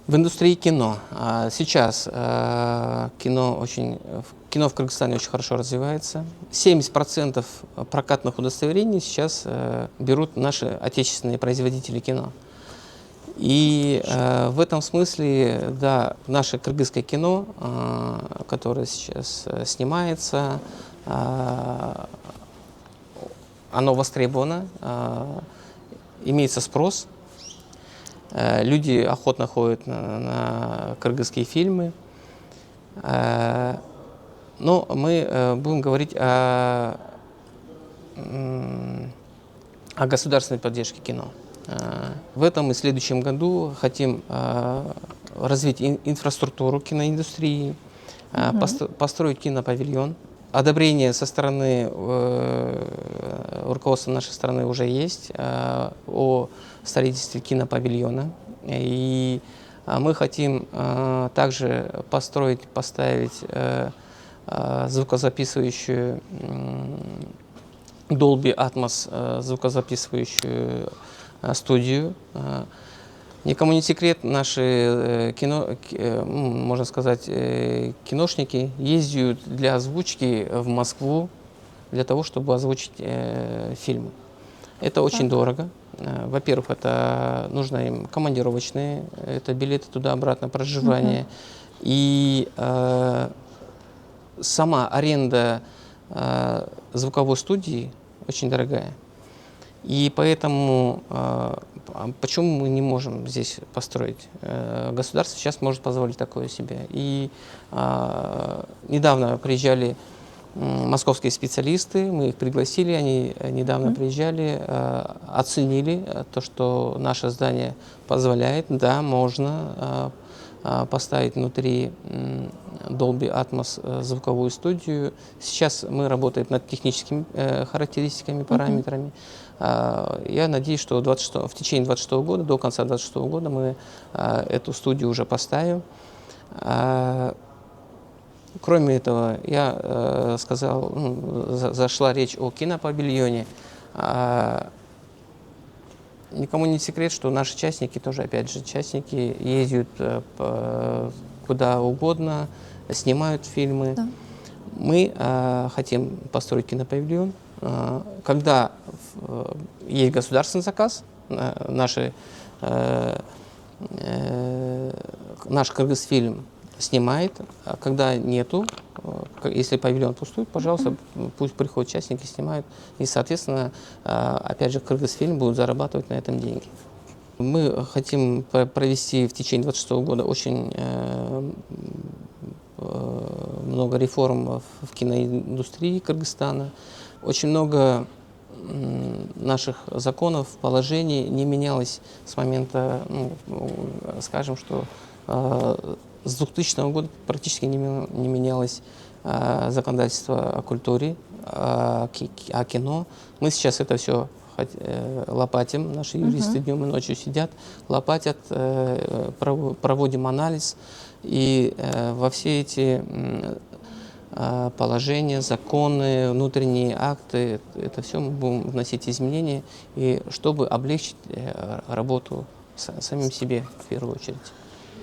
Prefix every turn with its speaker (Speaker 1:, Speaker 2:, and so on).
Speaker 1: В индустрии кино. Сейчас кино в Кыргызстане очень хорошо развивается. 70% прокатных удостоверений сейчас берут наши отечественные производители кино. И в этом смысле, да, наше кыргызское кино, которое сейчас снимается, оно востребовано, имеется спрос. Люди охотно ходят на кыргызские фильмы. Но мы будем говорить о государственной поддержке кино. В этом и следующем году хотим развить инфраструктуру киноиндустрии, построить кинопавильон. Одобрение со стороны руководства нашей страны уже есть о строительстве кинопавильона. И мы хотим также поставить звукозаписывающую Dolby Atmos звукозаписывающую студию. Никому не секрет, наши можно сказать, киношники ездят для озвучки в Москву для того, чтобы озвучить фильмы. Это очень дорого. Во-первых, это нужно им командировочные, это билеты туда-обратно, проживание. И сама аренда звуковой студии очень дорогая. И поэтому почему мы не можем здесь построить? Государство сейчас может позволить такое себе. И недавно приезжали московские специалисты, мы их пригласили, они недавно приезжали, оценили то, что наше здание позволяет. Да, можно поставить внутри Dolby Atmos звуковую студию. Сейчас мы работаем над техническими характеристиками, параметрами. Я надеюсь, что в течение 2026 года, до конца 2026 года мы эту студию уже поставим. Кроме этого, я сказал, зашла речь о кинопавильоне. Никому не секрет, что наши частники тоже, опять же, частники ездят куда угодно, снимают фильмы. Да. Мы хотим построить кинопавильон. Когда есть государственный заказ, наш Кыргызфильм снимает, а когда нету, если павильон пустует, пожалуйста, пусть приходят частники, снимают. И, соответственно, опять же, Кыргызфильм будет зарабатывать на этом деньги. Мы хотим провести в течение 2026 года очень много реформ в киноиндустрии Кыргызстана. Очень много наших законов, положений не менялось с момента, скажем, что с 2000 года практически не менялось законодательство о культуре, о кино. Мы сейчас это все лопатим, наши юристы днем и ночью сидят, лопатят, проводим анализ. И во все эти положения, законы, внутренние акты, это все мы будем вносить изменения, и чтобы облегчить работу самим себе в первую очередь.